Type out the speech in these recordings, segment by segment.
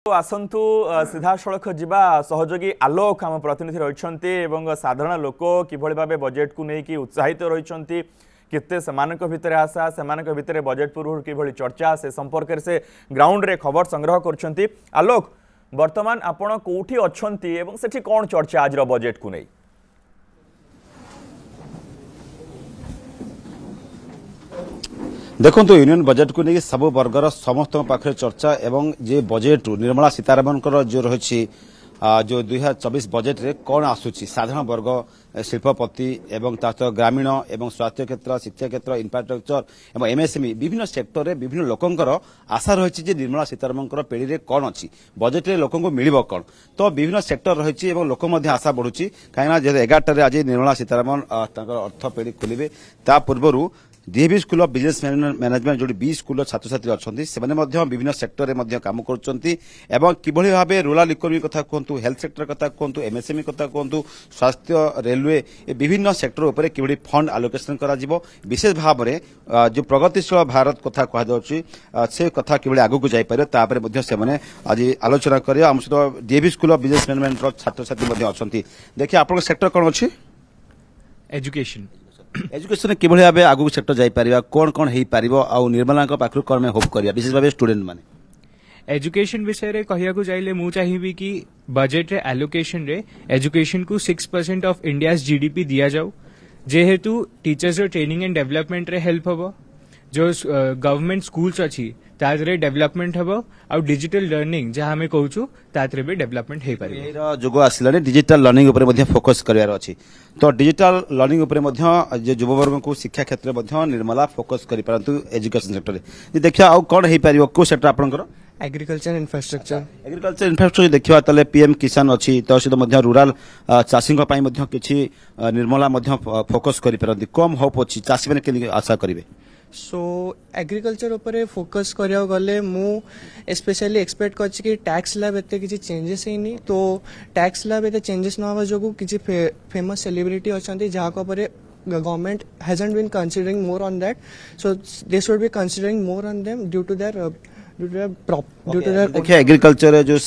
तो आसंतु सीधा सड़क जीवा सहयोगी आलोक आम प्रतिनिधि रही साधारण लोक किभली भाव बजेट को लेकिन उत्साहित रही केते सेमानक भितर आशा सेमानक भितर बजेट पूर्व किभली चर्चा से संपर्क से ग्राउंड रे खबर संग्रह करछंती। आलोक वर्तमान आपण कोठी अछंती एवं सेठी कोन चर्चा आज बजेट को नहीं? देखो यूनियन बजेट को लेकिन सब वर्गर समस्त पाखे चर्चा एवं जे बजेट निर्मला सीतारमण जो रही जो 2024 बजेट रे कौन आसूची साधारण वर्ग शिल्पपति एवं ग्रामीण एवं स्वास्थ्य क्षेत्र शिक्षा क्षेत्र इंफ्रास्ट्रक्चर एवं एमएसएमई विभिन्न सेक्टर रे विभिन्न लोकंकर आशा रही निर्मला सीतारमण पेड़ी रे कौन अच्छी बजेट रे लोक मिल कौन तो विभिन्न सेक्टर रही लोक आशा बढ़ुची कहीं 11 आज निर्मला सीतारमण अर्थ पेड़ी खोलिबे ता पूर्व DAV school of business management जो 20 स्कूल छात्र छात्री अच्छा से विभिन्न सेक्टर में काम कर किभली भाव रूराल इकोनॉमी कथा कहतु हेल्थ सेक्टर कथा कहतु एमएसएमई कथा कहतु स्वास्थ्य रेलवे विभिन्न सेक्टर उपर किभली फंड आलोकेशन करा जिवो विशेष भाव में जो प्रगतिशील भारत कथा कह से कथा किभली आगु को जाई पारे तापर मध्ये से माने आज आलोचना करिया हम सहित DAV school of business management छात्र छात्री अच्छा देखिए आपन सेक्टर कौन अच्छी एजुकेशन एजुकेशन किभली भाव आगु सेक्टर जाई परिबा कोन कोन हेई परिबो आ निर्मला पाखु कौन में होप करिया विशेष भाव स्टूडेंट माने एजुकेशन विषय रे कहिया को जाइले मु चाहिबी कि बजेट रे एलोकेशन रे एजुकेशन को 6% ऑफ इंडियाज जीडीपी दिया जाऊ जेहेतु टीचर्स ट्रेनिंग एंड डेवलपमेंट रे हेल्प हबो जो गवर्नमेंट स्कूल्स अछि तादरे डेवलपमेंट हबो आ डिजिटल लर्निंग जहां हमें कहूछु तादरे भी डेवलपमेंट हे पारे एरा जोगो आसिलाने डिजिटल लर्निंग ऊपर मध्ये फोकस करियार अछि तो डिजिटल लर्निंग ऊपर मध्ये जे युवा वर्ग को शिक्षा क्षेत्र मध्ये निर्मला फोकस करि परंतु एजुकेशन सेक्टर रे देखिया आ कोन हे पारिबो को सेक्टर आपनकर एग्रीकल्चर इंफ्रास्ट्रक्चर देखिया तले पीएम किसान अछि तो से मध्ये रूरल चाषी पई मध्ये किछि निर्मला मध्ये फोकस करि परंती कम होप अछि चाषी माने के आशा करिवे सो एग्रीकल्चर ऊपर फोकस करिया गले मु स्पेशली एक्सपेक्ट करछि कि टैक्स स्लैब एते किछि चेंजेस हेनी तो टैक्स स्लैब एते चेंजेस न होवा जोगु किछि फेमस सेलिब्रिटी अछंती जहा को पर government hasn't been considering more on that, so they should be considering more on them due to their देखिए एग्रीकल्चर जो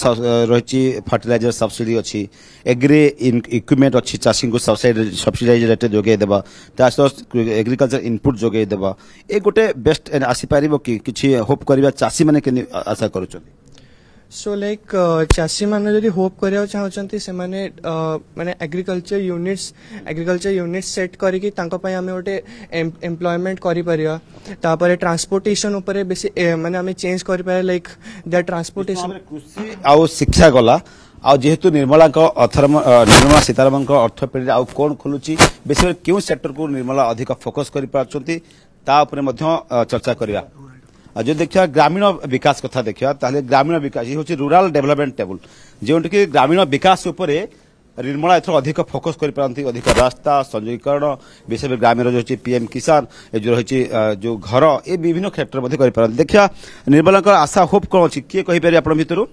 रही फर्टिलाइजर सब्सिडी अच्छी एग्री इक्विपमेंट अच्छी चाषी को सब्सिडाइज रेट जोगे देबा एग्रीकल्चर इनपुट जोगे देबा ए गोटे बेस्ट आसी पारिबो कि किछि होप करबा चाषी माने के आशा करूछन सो लाइक चाषी माने जदि होप करिया चाहउचंती से माने माने एग्रीकल्चर यूनिट्स सेट करिकि तांको पय हमें ओटे एम्प्लॉयमेंट करि परिया तापर ट्रांसपोर्टेशन ऊपर बेसी माने हमें चेंज करि पारे लाइक दैट ट्रांसपोर्टेशन कृषि आ शिक्षा गला आ जेहेतु निर्मला सीतारमण को अर्थ पेड़ी आ कोन खोलुची बेसी क्यों सेक्टर को निर्मला अधिक फोकस करि पाछंती ता ऊपर मध्ये चर्चा करिया जो देखिया ग्रामीण विकास कथा देखिया ताले ग्रामीण विकास ये होची रूरल डेवलपमेंट टेबल जेउंट कि ग्रामीण विकास ऊपर निर्मला एथर अधिक फोकस करि पारंती अधिक रास्ता संयोगीकरण विशेष ग्रामीण जो होची पीएम किसान जो रही जो घर ए विभिन्न क्षेत्र मध्ये करि पारंती देखिया निर्मला का आशा होप कोन अछि के कहि पारे आपण भितरु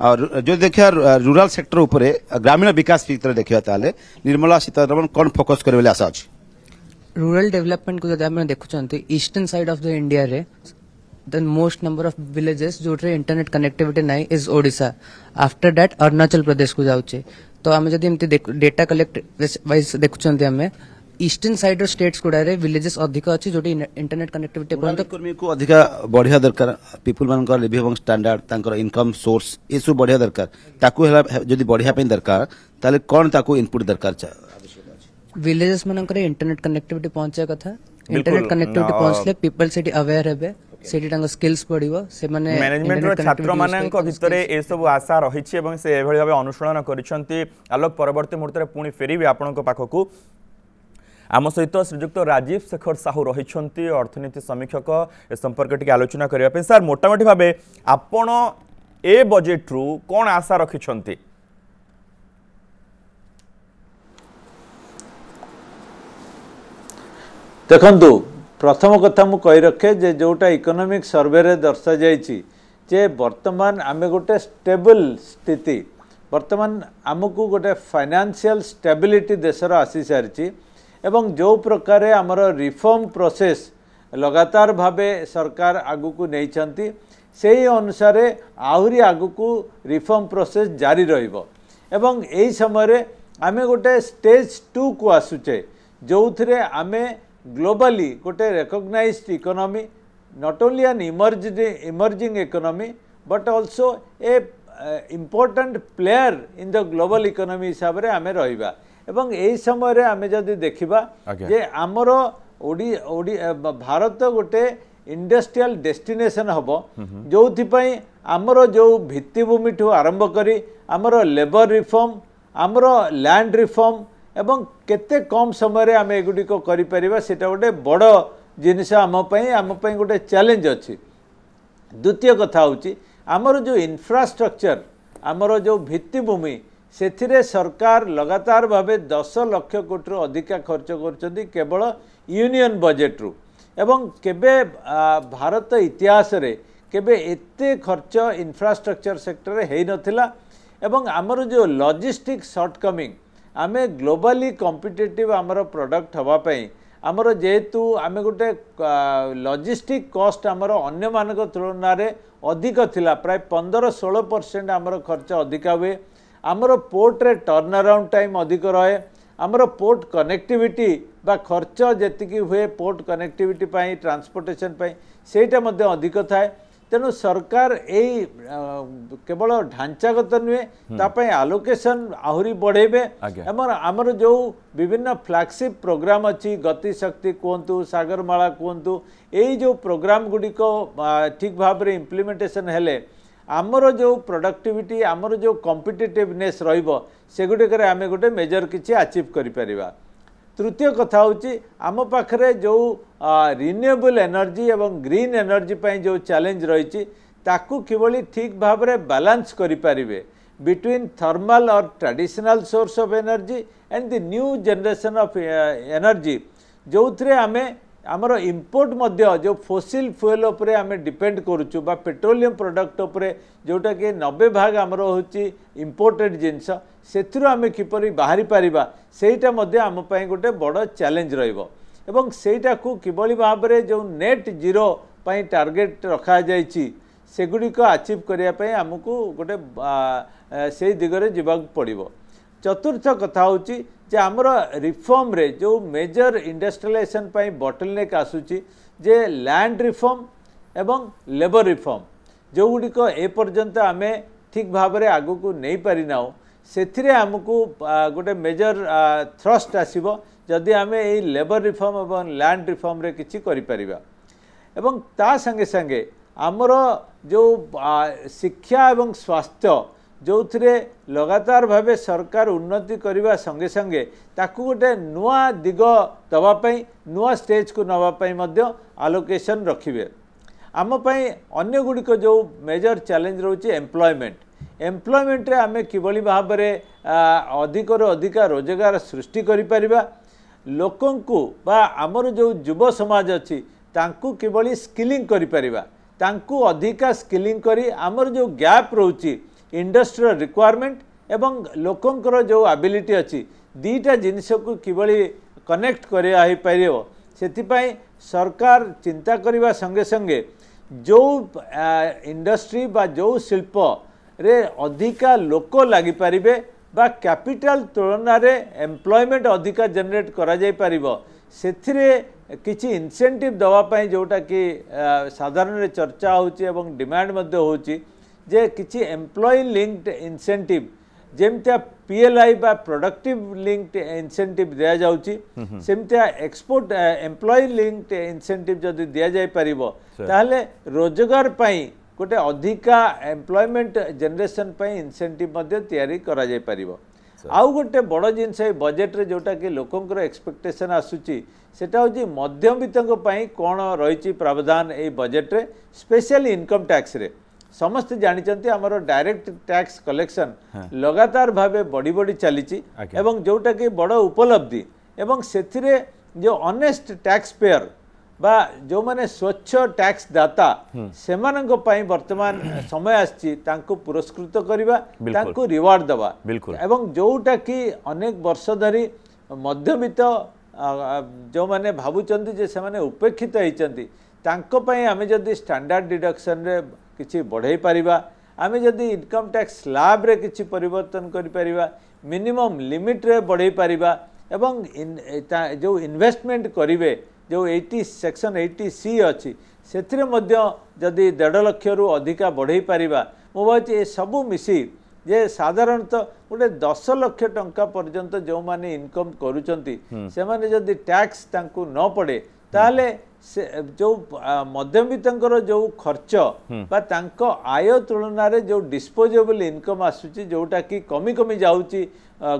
और जो देखिया रूरल सेक्टर ऊपर ग्रामीण विकास भीतर देखिया ताले निर्मला सीतारमण कोन फोकस करे वाली आशा अछि रूरल डेवलपमेंट को जदि हम देखुचंती eastern side of the India रे the most number of villages जोट्रे इंटरनेट कनेक्टिविटी नाही is Odisha after that Arunachal Pradesh को जाउचे तो हम जदि एमती डेटा कलेक्ट वाइज देखुचंती हमें ईस्टर्न साइड रो स्टेट्स गुडा रे विलेजेस अधिक अछि जोटी इंटरनेट कनेक्टिविटी परंतु कर्मी को अधिक बढ़िया दरकार पीपल मान का लिविंग स्टैंडर्ड तांकर इनकम सोर्स ए सब बढ़िया दरकार ताकू हला जदि बढ़िया पे दरकार ताले कोन ताकू इनपुट दरकार विलेजेस मान करे इंटरनेट कनेक्टिविटी पहुंचे कथा इंटरनेट कनेक्टिविटी पहुंचले पीपल सेठी अवेयर हेबे सेठी तांग स्किल्स पडिबो से माने मैनेजमेंट रो छात्र मानक भितरे ए सब आशा रहिछि एवं से एभଳି भाबे अनुसरण करिसंती आलोक परवर्ती मुहूर्त रे पुणी फेरिबे आपनक पाखकू आम सहित श्रीजुक्त राजीव शेखर साहू रही अर्थनीति समीक्षक ए संपर्क टी आलोचना करने सर मोटामोटी भाव आपण ए बजेट रु कौन आशा रखिछंती देखंतु प्रथम कथा मु कहि रखे जे जोटा इकोनॉमिक सर्वे रे दर्शा जाइछि जे वर्तमान आमे गोटे स्टेबल स्थिति वर्तमान आमको गोटे फाइनेंशियल स्टेबिलिटी देशर आसी सारी एवं जो प्रकार आमर रिफॉर्म प्रोसेस लगातार भावे सरकार आगु को नहीं सेही अनुसार आहरी आगु रिफॉर्म प्रोसेस जारी रहिबो एवं एही समय आमे गोटे स्टेज 2 को आसुचे जो थे आमे ग्लोबली गोटे recognised economy not only an emerging economy but also a important player in the global economy हिसाब रे आमे रहिबा एवं एही समय रे आमे जदि देखिबा जे हमर भारत गोटे इंडस्ट्रियल डेस्टिनेशन हबो जोथि पई हमर जो भित्तिभूमि ठू आरंभ करी हमर लेबर रिफॉर्म हमर लैंड रिफॉर्म एवं केते कम समय रे आमे एगुडी को करि परिबा सेटा गोटे बड़ जिनिस आम गोटे चैलेंज अच्छी। द्वितीय कथा होची आमर जो इंफ्रास्ट्रक्चर आमर जो भित्तिभूमि से सरकार लगातार भावे 10 लाख कोटी अधिका खर्च कर केवल यूनियन बजेट रु एवं केबे भारत इतिहास रे केबे एते खर्च इंफ्रास्ट्रक्चर सेक्टर रे हेई नथिला एवं आमर जो लॉजिस्टिक शॉर्टकमिंग आमे ग्लोबली कॉम्पिटिटिव आमर प्रोडक्ट हवा पई आमर जेहेतु आमे गोटे लॉजिस्टिक कॉस्ट आमर अन्य मानक तुलना रे अधिक थिला प्राय 15-16% आमर खर्च अधिक हुए आमर पोर्ट रे टर्न अराउंड टाइम अधिक रहे आमर पोर्ट कनेक्टिविटी बा खर्च जेतिकी हुए पोर्ट कनेक्टिविटी पाई ट्रांसपोर्टेशन पाई सेटा मध्ये अधिक थाए तेणु सरकार यही केवल ढांचागत नुहे तापाई आलोकेशन आहरी बढ़ेबे एवं आमर जो विभिन्न फ्लैगशिप प्रोग्राम अच्छी गति शक्ति कहतु सागरमाला कहतु यही जो प्रोग्राम गुड़िक ठीक भाव में इम्प्लीमेंटेशन हेले आमर जो प्रोडक्टिविटी आमर जो कॉम्पिटिटिवनेस रहिबो सेगुड़िक आमे गोटे मेजर किछि अचीव करि परिबा। तृतीय कथा होची आम पाखरे जो रिन्यूएबल एनर्जी एवं ग्रीन एनर्जी पाई जो चैलेंज रही ताकू किभली ठीक भाव में बैलेंस करि परिबे बिटवीन थर्मल और traditional source of energy and the new generation of energy जो थे आमे आमर इंपोर्ट मध्य जो फोसिल फ्यूएल उपरे आमे डिपेंड करूचु बा पेट्रोलियम प्रोडक्ट उपरे जोटा कि 90% आमर होची इंपोर्टेड जिनस सेथिरु आमे किपरि बाहरी पारिबा सेटा मध्य आम पई गोटे बड़ चैलेंज रहिबो एवं सेटा को किभली भाव में जो नेट जीरो पई टार्गेट रखा जायछि सेगुड़िक अचीव करिया पई हमकु गोटे से दिगरे जीवाक पड़िबो। चतुर्थ कथा होची जे आमर रिफॉर्म रे जो मेजर इंडस्ट्रियलाइजेशन पई बॉटलनेक आसुची जे लैंड रिफॉर्म एवं लेबर रिफॉर्म जो गुड़िक ए पर्यंत आमे ठीक भाव में आगु को नहीं पारि नाउ सेथिरे हमकु गोटे मेजर थ्रस्ट आसीबो जदि आमे ए लेबर रिफॉर्म एवं लैंड रिफॉर्म रे किछि करि परिबा एवं ता संगे संगे आमर जो शिक्षा एवं स्वास्थ्य जो थे लगातार भावे सरकार उन्नति करने संगे संगे ताकू गोटे नुआ दिग दवापाई नुआ स्टेज को नापाई आलोकेशन रखिए आम पाई अन्य गुड़िक जो मेजर चैलेंज रोचे एम्प्लॉयमेंट रे आमे किभली भाव में अधिक अधिक रोजगार सृष्टि करिपरिबा लोकंकु बा आमर जो युव समाज अच्छी तांकु किभली स्किलिंग करिपरिबा तांकु अधिका स्किलिंग करी आमर जो गैप रोची इंडस्ट्रियल रिक्वायरमेंट एवं लोकंकर जो एबिलिटी अच्छी दीटा जिनिस को किभली कनेक्ट करियो सेथिपाई सरकार चिंता करने संगे संगे जो इंडस्ट्री बा जो शिल्प रे अधिका लोक लगी पारिबे बा कैपिटल तुलना रे एम्प्लॉयमेंट अधिका जनरेट करा जाय पारिबो सेथिरे किछि इंसेंटिव दवा पाई जोटा कि साधारण रे चर्चा होची एवं डिमांड मध्ये होची जे किछि एम्प्लॉय लिंक्ड इंसेंटिव जेमतिया पीएलआई बा प्रोडक्टिव लिंक्ड इंसेंटिव दिया जाउची सेमतिया एक्सपोर्ट एम्प्लॉय लिंक्ड इंसेंटिव जदि दिया जाय परिबो ताहले रोजगार पाई गोटे अधिका एम्प्लॉयमेंट जनरेशन पाई इंसेंटिव मध्ये तयारी करा जाय परिबो। आउ गोटे बड़ जिनस बजेट रे जोटा कि लोकंकर एक्सपेक्टेशन आसुची सेटा होची मध्यवित्तक पाई कोन रहिची प्रावधान ए बजेट रे स्पेशली इनकम टैक्स रे समस्त जानिचंती हमरो डायरेक्ट टैक्स कलेक्शन लगातार भावे बढ़ी बढ़ी चली एवं जोटा कि बड़ उपलब्धि एवं सेथिरे जो ऑनेस्ट टैक्स पेयर बा जो माने स्वच्छ टैक्स दाता सेमानक पई वर्तमान समय आछि तांको पुरस्कृत करिबा तांको रिवार्ड दबा एवं जोटा कि अनेक वर्ष धरी मध्यवित्त जो माने भाबुचंती जे से माने उपेक्षित होइचंती तांको पई आमे जदी स्टैंडर्ड डिडक्शन रे किछि बढ़ाई पारिबा आमे जदि इनकम टैक्स स्लैब रे किछि परिवर्तन करि पारिबा मिनिमम लिमिट रे बढ़ाई पारिबा एवं जो इन्वेस्टमेंट करिवे जो 80 सेक्शन 80C अच्छी से मध्य जदि 1.5 लाख रु अधिका बढ़ाई पारिबा मो भाई ये सबू मिसी जे साधारणतः गोटे 10 लाख टंका पर्यंत जो माने इनकम करूचंती से माने जदि टैक्स तांकु न पड़े ताले जो मध्यवित्तर जो खर्च बा तांको आय तुलन में जो डिस्पोजेबल इनकम आसुची जोटा कि कमी कमी जाउची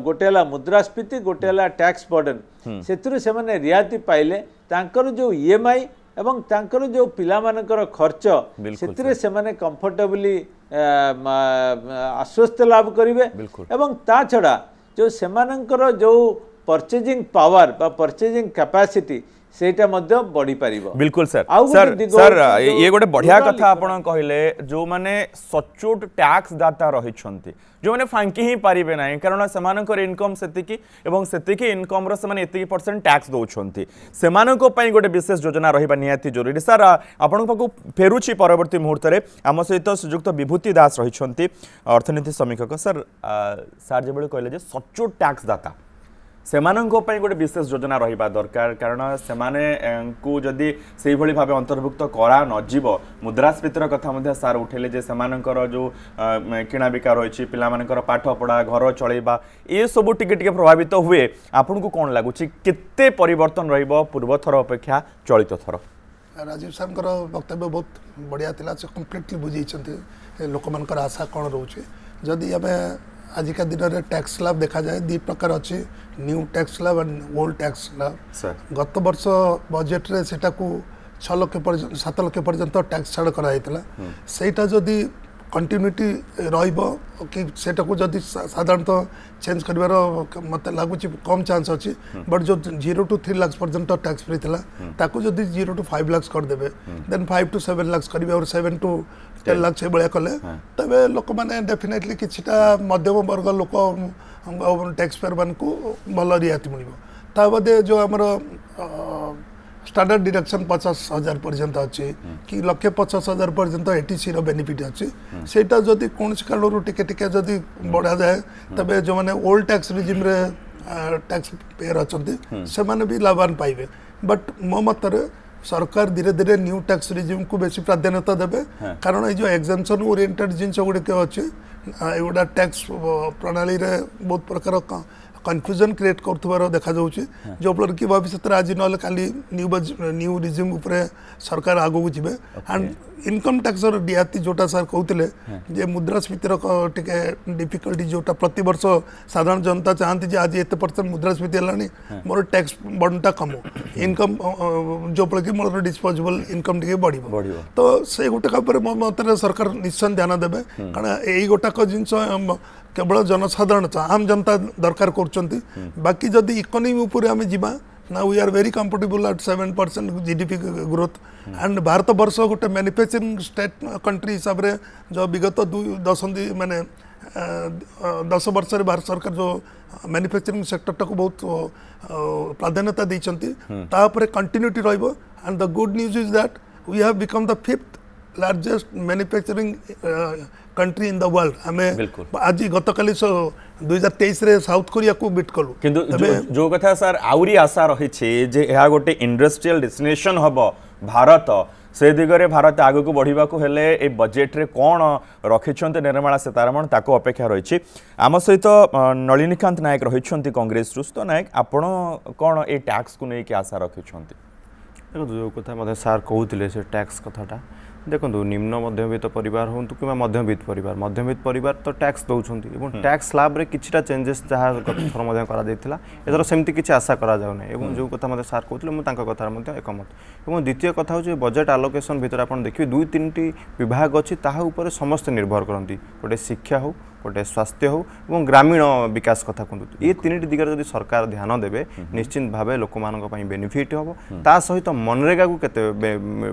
गोटेला मुद्रास्फीति गोटेला टैक्स बर्डन से माने रियायती पाइले तांकर जो ईएमआई एवं तांकर जो पिला मानकर खर्च से माने कंफर्टेबली आश्वस्त लाभ करिवे एवं ता छड़ा जो सेमानकर जो परचेजिंग पावर बा परचेजिंग कैपेसिटी सेटा मध्य बढ़ी पारिबो बिल्कुल सर सर ये गोटे बढ़िया कथा आपण कहले जो माने सचोट टैक्स दाता रहिछंती जो माने फांकी ही पारिबे नाही कारण सेमानकर इनकम सेतिकी एवं सेतिकी इनकम रो सेमाने एतिकी % टैक्स दोछंती सेमानको पई गोटे विशेष योजना रहिबा नियाती जरूरी सर आपण पाकु फेरुची परवर्ती मुहूर्त रे आम सहित श्रीजुक्त विभूति दास रहिछंती अर्थनीति समीक्षक सर सर जेबळे कहले जे सचोट टैक्स दाता सेमाननको पई गोटे विशेष योजना रहिबा दरकार कारण सेमाने को जदि सेही भली भाबे अंतर्भुक्त करा न जीव मुद्रास्फीतिर कथा मध्ये सार उठेले जे सेमानकर जो किणा बिका रहिछि पिला मानकर पाठ पढ़ा घर चलैबा ए सब टिके टिके प्रभावित हुए आपन को कोन लागुछि केते परिवर्तन रहिबो पूर्व थर अपेक्षा चलित थर राजीव सारंकर वक्तव्य बहुत बढ़िया थिला से कंप्लीटली बुझीचंती लोक मानकर आशा कोन रहउछि जदि हमें आजिका दिन में टैक्स स्लैब देखा जाए दी प्रकार अच्छी new tax slab and old tax slab गत वर्ष बजेट रे सेटा को 6 लाख 7 लाख पर्यंत टैक्स छाड़ कराइला सेटा जदि कंटिन्यूटी रहिबो कि सेटा को जदि साधारणतः चेंज करिवार मते लागुची कम चांस अच्छी बट जो 0 to 3 लाख पर्यंत टैक्स फ्री थिला ताको जदि 0 to 5 लाख कर देबे देन 5 to 7 लाख करिवे और 7 to 10 लाख से बळिया कले तबे लोक माने डेफिनेटली किछटा मध्यम वर्ग लोक टैक्स पेयर मान को भल रियायती मिलिबो ता बदे जो हमर स्टैंडर्ड डिडक्शन 50,000 पर्यंत अच्छी कि 1,50,000 पर्यंत एटीसी रो बेनिफिट अच्छी सेटा जदि कौन कारण टिके टिके जदि बढ़ा जाए तबे जो माने ओल्ड टैक्स रिजिम रे टैक्स पेयर अच्छी से माने भी लाभान पाइबे बट मो मतरे सरकार धीरे धीरे न्यू टैक्स रिजिम को बेसी प्राधान्यता देबे कारण ये जो एग्जाम्पशन ओरिएंटेड जिनस गुड़िक अच्छे एगुड़ा टैक्स प्रणाली रे बहुत प्रकार कन्फ्यूजन क्रिएट कर देखा जाऊँगी जो फल कि भविष्य आज ना काली न्यू रिजिम उपरे सरकार आगू जी एंड इनकम टैक्स रियायती जोटा सर कहते जे मुद्रास्फीतिर टिके डिफिकल्टी जोटा प्रति वर्ष साधारण जनता चाहती जे आज एत % मुद्रास्फीति है मोर टैक्स बर्डनटा कम इनकम जो फल कि मोर डिस्पोजेबल इनकम टिके बढ़ तो से गोटे मो मत सरकार निश्चय ध्यान देवे कारण यही गोटाक जिनस केवल जनसाधारण आम जनता दरकार करचंती बाकी जदि इकोनॉमी ऊपर आम जीवा ना we are very comfortable at 7% GDP growth and Bharat वर्ष गोटे मैन्युफैक्चरिंग स्टेट कंट्री हिसाब रे जो विगत 10 माने 10 वर्ष भारत सरकार जो मैन्युफैक्चरिंग सेक्टर टाक बहुत प्राधान्यता देइचंती तापर कंटिन्यूटी रहइबो and the good news is that we have become the 5th largest manufacturing country in the world हमें आज गत काली 2023 रे साउथ कोरिया को बीट कलु किंतु जो कथा सर आउरी आशा रही छे जे एहा गोटे इंडस्ट्रियल डेस्टिनेशन हबो भारत से दिगरे भारत आगु को बढ़िबा को हेले ए बजेट रे कोन रखिछन्ते निर्मला सीतारमण ताको अपेक्षा रही छी आम सहित नलिनीकांत नायक रहिछन्ती कांग्रेस रुस्तो नायक आपण कोन ए टैक्स को नै कि आशा रखिछन्ती देखो जो कथा मधे सार कहउतिले से टैक्स कथाटा देखो निम्न मध्यवित्त परिवार हूँ कि मध्यवित्त परिवार तो टैक्स दौरान टैक्स स्लैब रे किछटा चेंजेस जहाँ थर करा एथर सेमती किसी आशा करा जाउना एवं जो कथा मते सार कहते मुझे कथार एकमत और द्वितीय कथा हूँ बजेट आलोकेशन भितर आप देखिए 2-3टी विभाग अच्छी ताहा ऊपर समस्त निर्भर करती गोटे शिक्षा हो गोटे स्वास्थ्य हो और ग्रामीण विकास कथा कहतु ये तीन दिगरे जदि सरकार ध्यान देवे निश्चित भाव लोक मान बेनिफिट हम ता सहित मनरेगा को केते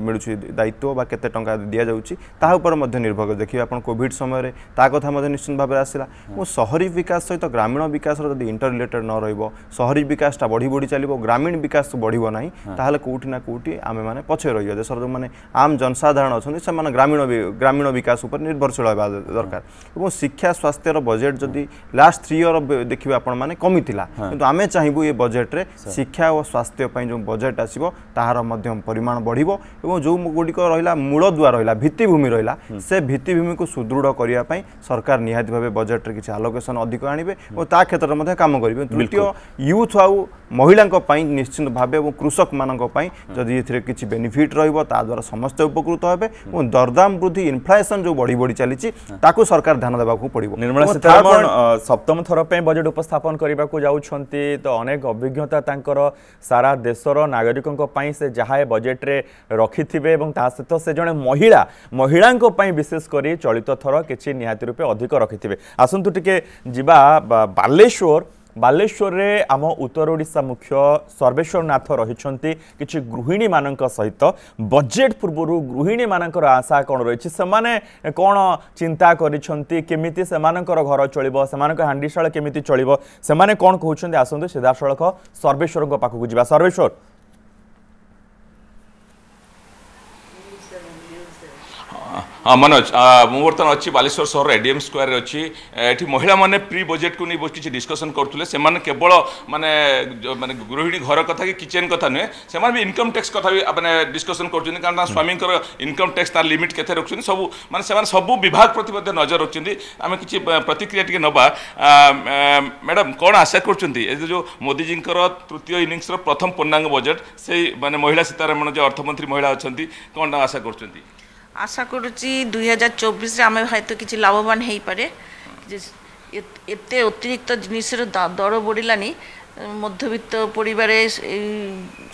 मिलू दायित्व बा केते टंका दिया जाउची ता ऊपर मध्य निर्भर कर देखिए आपण कोविड समय रे ता कथा मध्य निश्चित भाव आसला और शहरी विकास सहित ग्रामीण विकास जदि इंटर रिलेटेड न रहिबो शहरी विकास टा बढ़ी बढ़ी चलिबो ग्रामीण विकास बढ़िबो नाही ताहले कोठी ना कोठी आमे माने पछे रहियो देशर जो माने आम जनसाधारण अछन से माने ग्रामीण विकास ऊपर निर्भरशील होबा दरकार और शिक्षा स्वास्थ्य रो बजेट जदि लास्ट 3 ईयर देखिबा आपण माने कमी थिला किंतु आमे चाहिबो ये बजेट रे शिक्षा और स्वास्थ्य पई जो बजेट आसीबो ताहार मध्यम परिमाण बढ़िबो एवं जो गुडी को रहिला मूल द्वार रहिला भित्तिभूमि रहिला से भित्तिभूमि को सुदृढ़ करिया पई सरकार निहाती भाबे बजेट रे किछि आलोकेशन अधिक आनिबे और ता क्षेत्र मध्ये काम करिबे तृतीय यूथ आउ महिला निश्चित भाव और कृषक मान जदि ए किसी बेनिफिट रा द्वारा समस्त उपकृत हे और दरदाम वृद्धि इनफ्लेशन जो बढ़ी बढ़ी चली सरकार ध्यान देवा पड़ो। निर्मला सीतारमण सप्तम थर पे बजेट उपस्थापन करने को जाउछंती तो अनेक अभिज्ञता तांकर सारा देशर नागरिकों से जहाँ बजेट रे रखि सहित से जड़े महिला विशेष कर चलित थर किसी निहाती रूपे अधिक रखि आसतु टिके जिबा बालेश्वर रे आम उत्तर ओडिशा मुख्य सर्वेश्वर नाथ रही किछि गृहिणी मानक सहित बजेट पूर्व गृहिणी मानकर आशा कौन रही सेमाने कौन चिंता करिसेंती केमिति सेमानकर घर चलिबो सेमानक हांडीशाल केमिति चलिबो सेमाने कौन कहउछन्ती आसंतु सीधासळख सर्वेश्वर पाखकु जिबा। सर्वेश्वर हाँ मनोज मु बर्तमान अच्छी बालेश्वर सहर एडीएम स्क्वायर अच्छी ये महिला माने प्री बजेट को नहीं किसी डिस्कसन करते से केवल माने माने गृहिणी घर कथा कि किचेन कथा नुहे से भी इनकम टैक्स कथा भी माने डिस्कसन कर कारण स्वामी इनकम टैक्स तार लिमिट केते रखुछन सब माने से सब विभाग प्रति मध्ये नजर रखुछन आमे किछि प्रतिक्रिया टिके नबा। मैडम कौन आशा करछन्ती जो मोदी जी तृतीय इनिंग्स प्रथम पूर्णांग बजेट से माने महिला सीतारमण जो अर्थमंत्री महिला अच्छी कौन आशा करछन्ती? आशा करुच्ची 2024 आम हयत कि लाभवान हो पारे एत अतिरिक्त जिनिसर दर बढ़लानी मध्यवित्त परिवार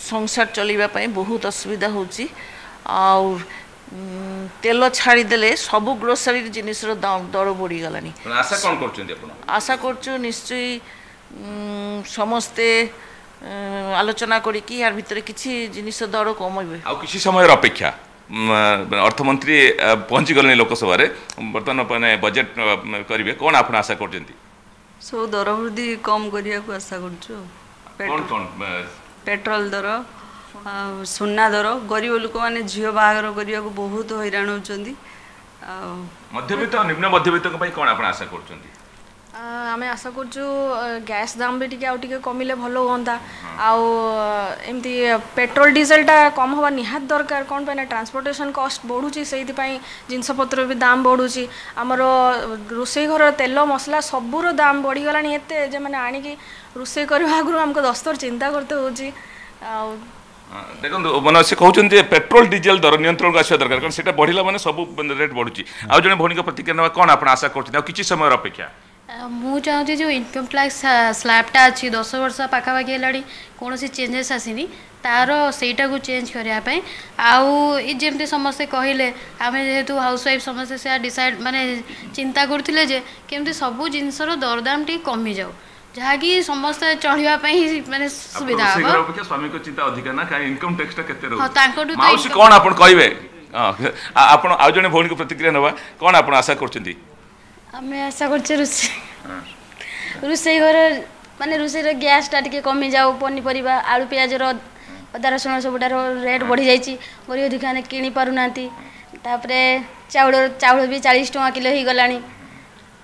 संसार चलवाई बहुत असुविधा होची और तेल छाड़ीदे सब ग्रोसरी जिनिसर दर बढ़ीगलानी। आशा कौन करछन्ती आपण? आशा करछु निश्चय समस्ते आलोचना करिकी यार भितर किछि जिनिस दर कमइबे आ किछि समय अपेक्षा अर्थमंत्री पहुँची गले लोकसभा बर्तमान मैंने बजेट करेंगे कौन आप आशा कर सब दर वृद्धि कम करने को आशा कर पेट्रोल दर सुना दर गरीब लोक मैंने झील बाहर करने को बहुत हैरान होती मध्यवित्त और निम्न मध्यवित्त कौन आप आशा कर आम आशा करूँ गैस दाम भी टे कमिले भल हाँ आमती पेट्रोल डीजेलटा कम हवा निहात दरकार कौन पे ट्रांसपोर्टेशन कॉस्ट बढ़ुची से जिनपतर भी दाम बढ़ुची आमर रोसे घर तेल मसला सबूर दाम बढ़ीगला एत मैंने आणिकी रोसे करने आगु आमको 10 थर चिंता करते हो देखो मन से कहते पेट्रोल डीजेल दर नियंत्रण को आसवा दरकार कारण से बढ़ला मैंने सब रेट बढ़ुची आउ जड़े भौणी प्रतिक्रिया कौन आप आशा कर समय अपेक्षा मु चाहूँ जो इनकम टैक्स स्लैबटा अच्छी 10 वर्ष पाखापाखि है कौन चेंजेस आसीनी तार सेटा को चेंज करने आमती समस्ते कहले आम जेहेतु हाउस वाइफ समस्ते से डिसाइड माने चिंता करते जे केमती सबू जिनसर दरदाम टी कमी जाऊ जहाँकि समस्ते चढ़ाई माने सुविधा हम स्वामी को चिंता अधिक ना का इनकम टैक्स केते रहउ माउसी कोन आपण कहबे आपण आ जने भौणी को प्रतिक्रिया नबा कोन आपण आशा करछंती? आमे आशा करछे रुसे घर माने रुसे गैस टा टिके कमी जाऊ पनीपरिया आलू पियाज अदा रसुण सबुटार रेट बढ़ी जाइए गरीब अधिक किणी पारु नांती तापरे चाउल भी 40 टका किलो ही गलानी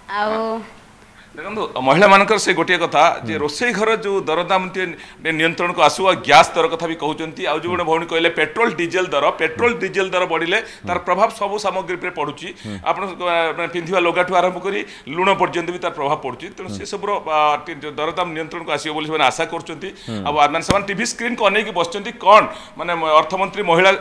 आ देखो महिला मानकर से गोटे कथा जे रोसे घर जो दरदाम नियंत्रण को आसुआ गैस दर कथा भी कहते आज जो भौणी कहले पेट्रोल डीजेल दर बढ़िले तार प्रभाव सब सामग्री पे पड़ुची आप पिंधिबा लुगाठू आरंभ करी लुण पर्यंत भी तार प्रभाव पड़ुची तेणु से सब दरदाम नियंत्रण को आसो बोली से आशा कर टीवी स्क्रीन को अनेक बसचंती कौन माने अर्थमंत्री महिला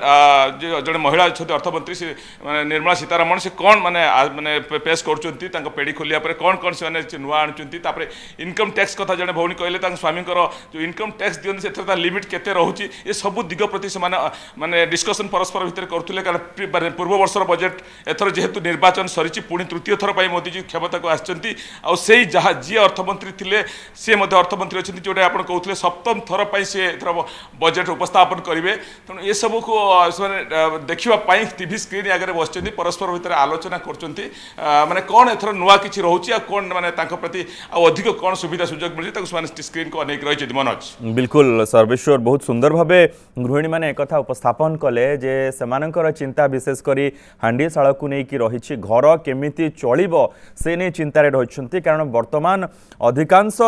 जड़े महिला अच्छे अर्थमंत्री से निर्मला सीतारमण से कौन माने पेश कर पेड़ी खोलिया कौन कौन से नुआ आनुचंती तापर इनकम टैक्स कथा जने भौणी कहले तांग स्वामीकर जो इनकम टैक्स दियंती सेथर लिमिट केते रहउची ए सब दिग प्रति से माने डिस्कशन परस्पर भितर करथुले कारण पूर्व वर्षर बजेट एथर जेहेतु निर्वाचन सरीची पुणी तृतीय थर पाई मोदी जी क्षमता को आछंती आ सेही जहा जी अर्थमंत्री थिले से मध्ये अर्थमंत्री अछंती जोटा आपण कहउथले सप्तम थर पाई से एथर बजेट उपस्थापन करिवे तण ए सब को देखिबा पाई टीवी स्क्रीन आगे बसचंती परस्पर भितर आलोचना करचंती माने कोन एथर नुआ किछि रहउची आ कोन माने तांको प्रति आ अधिक कोन सुविधा सुजोग मिलि ताको माने स्क्रीन को अनेक रहिछि मनोज बिल्कुल सर्वेश्वर बहुत सुंदर भाबे गृहिणी माने एक कथा उपस्थापन कले जे समानकर चिंता विशेष करी हांडीशाला को नै कि रहिछि घर केमिति चलिबो से नै चिंतारे रहिछंती कारण वर्तमान अधिकांश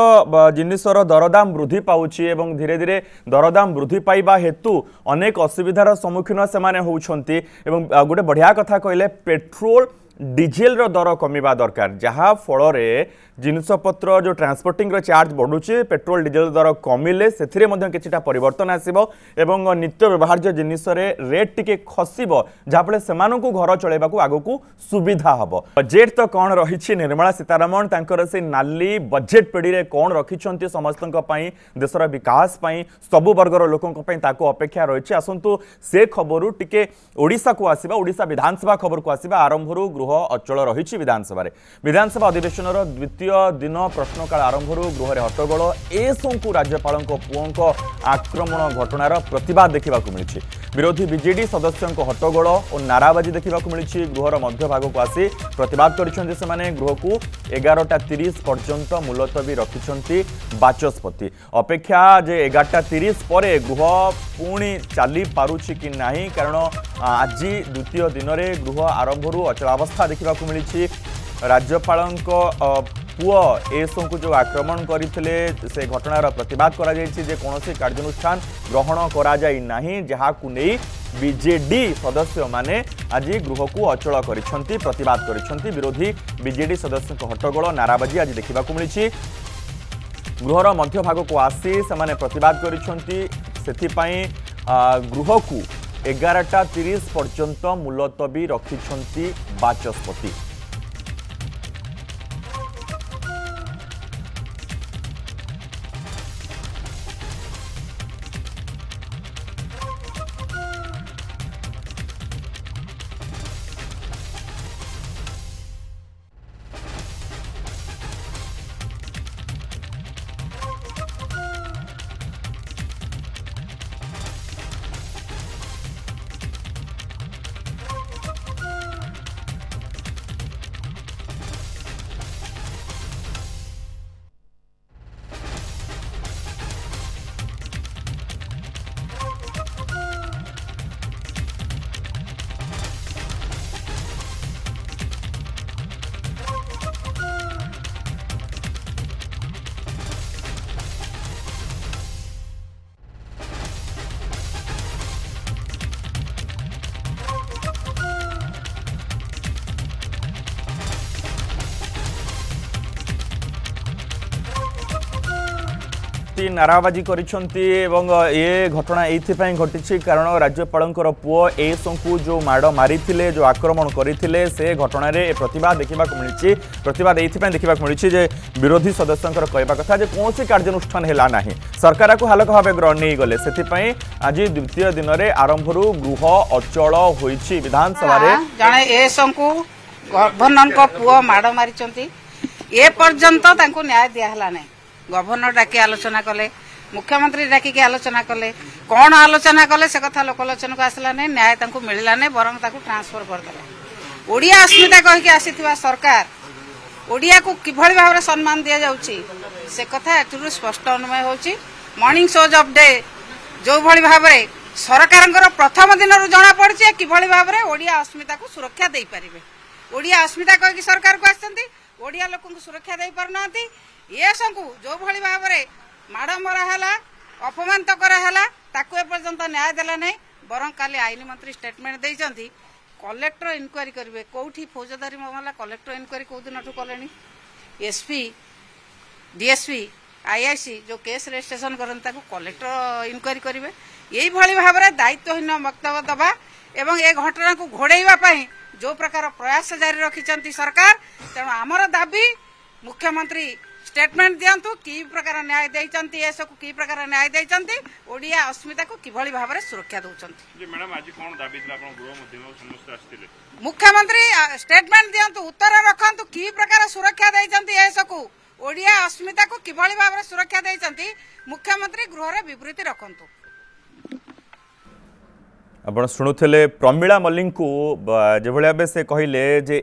जिनिसर दरदाम वृद्धि पाउछि एवं धीरे धीरे दरदाम वृद्धि पाइबा हेतु अनेक असुविधार सम्मुखीन सेमाने होउछंती एवं गोटे बढ़िया कथा कहले पेट्रोल डीजेल रो दर कमिबा दरकार जहाँ फल जिनपतर जो ट्रांसपोर्टिंग रो चार्ज बढ़ुचे पेट्रोल डीजेल दर कमिले से किछिटा परिवर्तन आसिबो एवं नित्य व्यवहार्य जिनिस रेट टिके खसिबो जाफले सेमानकु घर चलेबाकू आगकू सुविधा हबो। बजेट तो कौन रही निर्मला सीतारमण तांकर से नाली बजेट पेढ़ी रे कौन रखिछंती समस्तक पई देशर विकास पई सबु वर्गर लोकंक पई ताको अपेक्षा रहिछि। आसंतु से खबरु टिके ओडिसा को आसीबा ओडिसा विधानसभा खबर को आसीबा आरंभरु गृह अचल रही विधानसभा अधिवेशन द्वितीय दिन प्रश्नकाल आरंभरु गृह हट्टगोल एसंकु राज्यपाल पुओं आक्रमण घटनार प्रतिवाद देखा मिली विरोधी बीजेडी सदस्यों हट्टगोल और नाराबाजी देखा मिली गृहर मध्य भाग को आसी प्रतिवाद करिसेंति सेमाने गृह को 11:30 पर्यंत मुलतवी रखिछंती बाचस्पति अपेक्षा जे 11:30 पर गृह पुणी चली पारुछि कि नाही कारण आज द्वितीय दिन में गृह आरंभरु अचलावस्था देखा मिली राज्यपाल पुओ एसंकु जो आक्रमण करते से घटनार प्रतिवाद करा जे कौन कार्यानुष्ठान ग्रहण करा जाई नाही जहाकु नहीं बीजेडी सदस्य माने आज गृह को अचल करिसेंति प्रतिवाद करिसेंति विरोधी बीजेडी सदस्यों हट्टगोल नाराबाजी आज देखा मिली गृहर मध्य भाग को आसी से प्रतिवाद करिसेंति सेथिपाई गृह को 11:30 पर्यंत मुलतवी रखिछंती बाचस्पति। नाराबाजी करिसेंति एवं ये घटना एइथिपाई घटिछि कारण राज्यपालंकर पुओ एसंकु जो माड़ मारिथिले जो आक्रमण करिथिले से घटना रे प्रतिवाद देखा मिली प्रतिवाद एइथिपाई देखा मिली जे विरोधी सदस्यंकर कहवा कथा जे कौन कार्यानुष्ठान हैला नाही सरकार को हालक भाव ग्रहण नहीं गले सेथिपाई आज द्वितीय दिन में आरंभरु गृह अचल होइछि विधानसभा रे जणे एसंकु गवर्नर को पुओ माड़ मारिचंती ए पर्यंत तांको न्याय दिया हला नाही गवर्नर डाकी आलोचना कले मुख्यमंत्री डाकी आलोचना कले कौन आलोचना कले से कथा लोकलोचन को आसला नहीं न्याय तांको मिलला नहीं बरं ताको ट्रांसफर करदेला ओडिया अस्मिता कहिके आसीथिबा सरकार ओडिया को किभଳି भाव सम्मान दिया जाउची से कथा एथुरु स्पष्ट अनुमय होची मॉर्निंग शोज ऑफ डे जो भଳି भाव सरकार प्रथम दिन जना पड़ी किभଳି भाव ओडिया अस्मिता को सुरक्षा दे पारिबे ओडिया अस्मिता कहिके सरकार को आछंती ओडिया लोक को सुरक्षा दे पारना ये सबको जो भली भाव माड़ मरा अपमानित कराला ताकू एपर्यंत न्याय देला नहीं बरं काली आईन मंत्री स्टेटमेंट देइचंती कलेक्टर इनक्वारी करेंगे कौटी फौजदारी मामला कलेक्टर इनक्वारी कौ दिन कले एसपी डीएसपी आईआईसी जो केस रजिस्ट्रेशन करते कलेक्टर इनक्वारी करेंगे यही भाव में दायित्वहीन वक्तव्य दबा एवं ए घटना को घोड़ाइवाई जो प्रकार प्रयास जारी रखिंट सरकार तेणु आमर दाबी मुख्यमंत्री स्टेटमेंट दियंतु कि प्रकार न्याय देइचंती एसो की प्रकार न्याय देइचंती ओडिया अस्मिता को किभली भाव में सुरक्षा दउचंती जे मैडम आज कोन दाबी दिला आपण गृह मध्यम समस्त आस्तिले मुख्यमंत्री स्टेटमेंट दियंतु उत्तर रखंतु की प्रकार सुरक्षा देइचंती एसो को ओडिया अस्मिता को किभली भाव में सुरक्षा देइचंती मुख्यमंत्री गृह रे विवृति रखंतु आपण शुणुले प्रमीला मल्लिक को जो भाव से कहले जे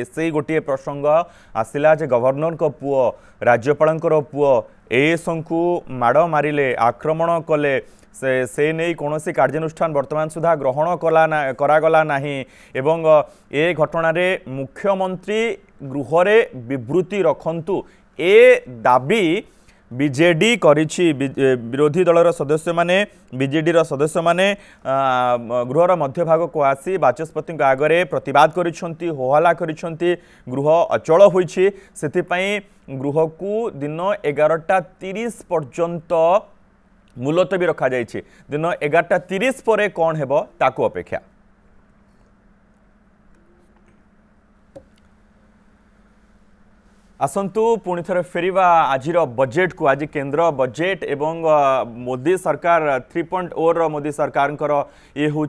से गोटे प्रसंग आसला जे गवर्नर को पुओ राज्यपाल पुओ एसंकु माड़ मारे आक्रमण कले से नहीं कौन कार्यानुष्ठान वर्तमान सुधा ग्रहण करागला नहीं एवं ए घटना रे मुख्यमंत्री गृह रे विवृति रखंतु ए दाबी बीजेडी करिछि विरोधी दलर सदस्य माने बीजेडी रो सदस्य माने गृहर मध्यभाग को आसी बाचस्पति आगरे प्रतिवाद करिछंती होहला करिछंती गृह अचल होइछि सेति पई गृह को दिन 11:30 पर्यंत मुलतवी रखा जाइछि दिन 11:30 परे कोन हेबो ताकू अपेक्षा आसंतु पुणी थे फेरिबा आज बजेट को आज केंद्र बजेट एवं मोदी सरकार 3.0 मोदी सरकार ये हूँ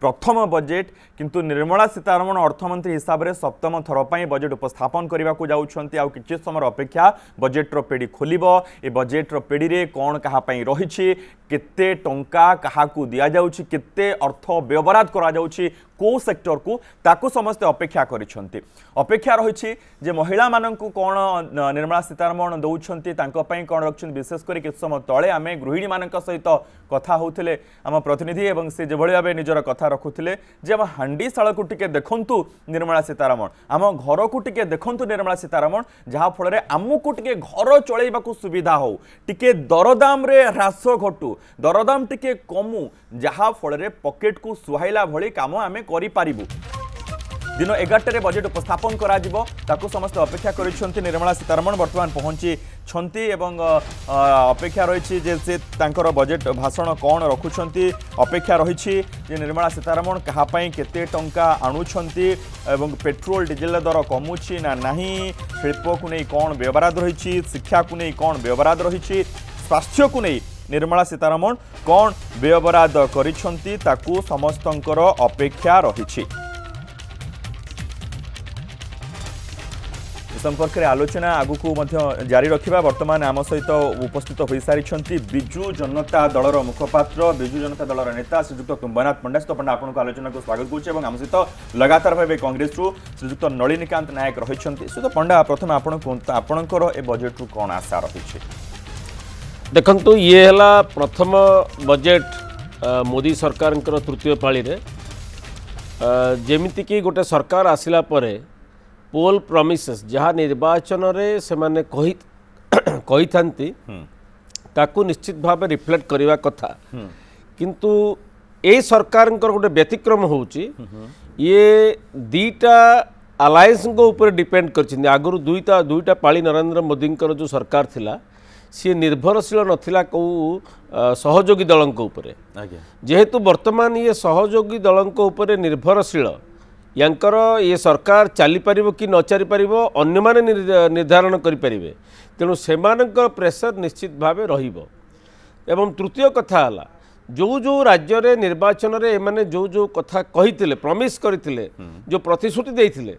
प्रथम बजेट किंतु निर्मला सीतारमण अर्थमंत्री हिसाब से सप्तम थर पर बजेट उपस्थापन करने को जाउछंती आउ किछि समय अपेक्षा बजेट्र पेड़ी खोलिबो ए बजेट्र पेड़ी रे कौन कहापाई रही केते टंका काहाकू दिया जाउछि केते अर्थ व्यवहार करा जाउछि को सेक्टर को ताकू समस्ते अपेक्षा करिछंती अपेक्षा रही जे महिला माननकू कौन निर्मला सीतारमण दौरान तांको कौन रखिछन विशेष कर किछ समय तले आमे गृहिणी मानक सहित कथा होउथिले आम प्रतिनिधि एवं से जेभଳି भाबे निजर कथा रखुथिले जे आम हांडीशाल को टिके देखंतु निर्मला सीतारमण आम घर को टिके देखंतु निर्मला सीतारमण जहा फल आमको टिके घर चलैबा को सुविधा हो टिके दरदाम रे ह्रास घटू दरदाम टिके कमु जहा फल पकेट को सुहाइला भली काम आमे करि पारिबु दिन 11 बजेट उपस्थापन करा जिवो ताकू समस्त अपेक्षा करिसंती निर्मला सीतारमण वर्तमान पहुंची छंती एवं अपेक्षा रही जे से तांकर बजेट भाषण कौन रखुछंती अपेक्षा रही जे निर्मला सीतारमण कहापाई केते टंका आणुछंती एवं पेट्रोल डीजेल दर कमुछि ना नहीं शिल्प को नहीं कौन व्यवहार रही शिक्षा को नहीं कौन व्यवहार रही स्वास्थ्य को नहीं निर्मला सीतारमण कौन व्यवहार करिसंती ताकू समस्तंकर अपेक्षा रही संपर्क में आलोचना आगु जारी रखा वर्तमान आम सहित उपस्थित हो सारी बिजु जनता दलर मुखपात्र बिजु जनता दलर नेता श्रीजुक्त तुम्बनाथ पंडा तो पंडा आपको आलोचना को स्वागत करुच्छे आम सहित लगातार भाव कांग्रेस श्रीजुक्त नलिनीकांत नायक रही श्रीजुक्त पंडा प्रथम आपणकर ए बजेट रु कौन आशा रही देखंतु ये हला प्रथम बजेट मोदी सरकार तृतीय पाली रे जेमिति कि गोटे सरकार आसिला परे पोल प्रमिसेस जहाँ निर्वाचन रे से माने कही थांती ताकू निश्चित भाव रिफ्लेक्ट करवा कथा किंतु ए सरकार गोटे व्यतिक्रम होउची ये दीटा अलायंस को ऊपर डिपेंड कर आगुरी दुईटा पाली नरेंद्र मोदी जो सरकार थिला सी निर्भरशील नथिला को सहयोगी दलों ऊपर जेहेतु वर्तमान ये सहयोगी दलों ऊपर निर्भरशील यांकर ये सरकार चली पारिबो कि न चली पारिबो अन्य माने निर्धारण करि परिबे तेणु सेमानकर प्रेशर निश्चित भावे रहिबो एवं तृतीय कथा हला जो राज्य रे निर्वाचन रे एमाने जो कथा कहिथिले प्रमिस करिथिले जो प्रतिश्रुति देइथिले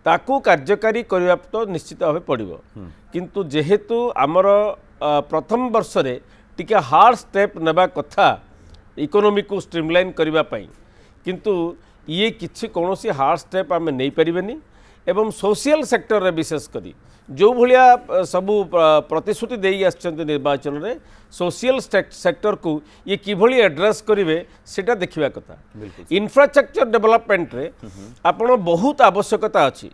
ताकू कार्यकारी करबा तो निश्चित भावे पड़िबो किंतु जेहेतु आमर प्रथम वर्ष रे टिके हार्ड स्टेप नेबा कथा इकोनॉमी को स्ट्रीमलाइन करबा पई किंतु ये किसी कौन सी हार्ड स्टेप आम नहीं पारिबेनी एवं सोशल सेक्टर रे विशेष करी जो भलिया सबू प्रतिश्रुति देई आछंती निर्वाचन रे सोशल सेक्टर को ये किभली एड्रेस करिवे सेटा देखिबा कथा इंफ्रास्ट्रक्चर डेवलपमेंट रे आपण बहुत आवश्यकता अछि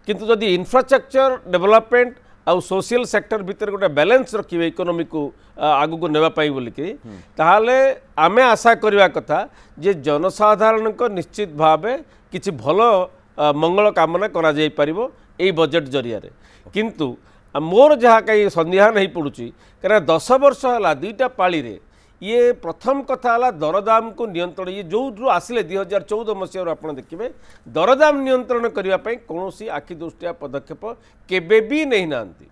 किंतु जदि इंफ्रास्ट्रक्चर डेवलपमेंट आउ सोशल सेक्टर भितर गोटे बैलेंस रखिए इकोनॉमी को आगु को नेबा पाई बोलिकी ताहाले आमे आशा करवा कथा जे जनसाधारण को निश्चित भावे किछि भलो मंगल कामना करा जाई परिबो एई बजेट जरिया रे किंतु मोर जहाँ कहीं संदेह नहीं पड़ुची कारण 10 वर्ष है दुईटा पाली रे ये प्रथम कथा है दरदाम को नियंत्रण ये जो आसिले 2014 मसीह आप देखिए दरदाम नियंत्रण करने कौन आखि दृष्टिया पदक्षेप केबे भी नहीं नांती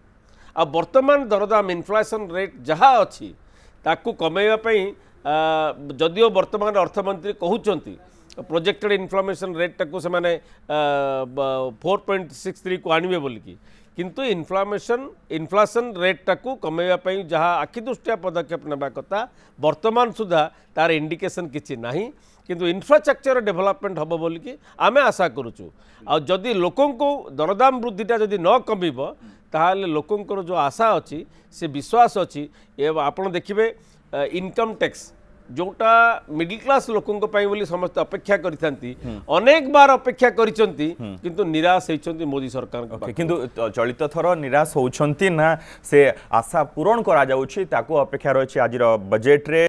आ वर्तमान दरदाम इन्फ्लेशन रेट जहाँ अच्छी ताकू कमेवाई जदिओ वर्तमान अर्थमंत्री कहते प्रोजेक्टेड इन्फ्लेशन रेट टाक से 4.63 को आणवे बोलिकी किंतु इन्फ्लेशन रेट टाकू कमेवाई जहाँ आखि दृष्टिया पदक्षेप नेबा कथा वर्तमान सुधा तार इंडिकेशन किछि नाही किंतु इंफ्रास्ट्रक्चर डेवलपमेंट हम बोलिकी आमे आशा करूचु आ जदि लोकों को दरदाम वृद्धिटा जदि न कमिबो ताहाले लोकों जो आशा अच्छी से विश्वास अच्छी आपण देखिए इनकम टैक्स जोटा मिडिल क्लास लोकों बोली समस्त अपेक्षा करिथांती अनेक बार अपेक्षा करिसंती किंतु निराश होइछंती मोदी सरकार किंतु चलित थर निराश होउछंती ना से आशा पूरण करा जाउछि ताको अपेक्षा रहिछि आजिर बजेट रे।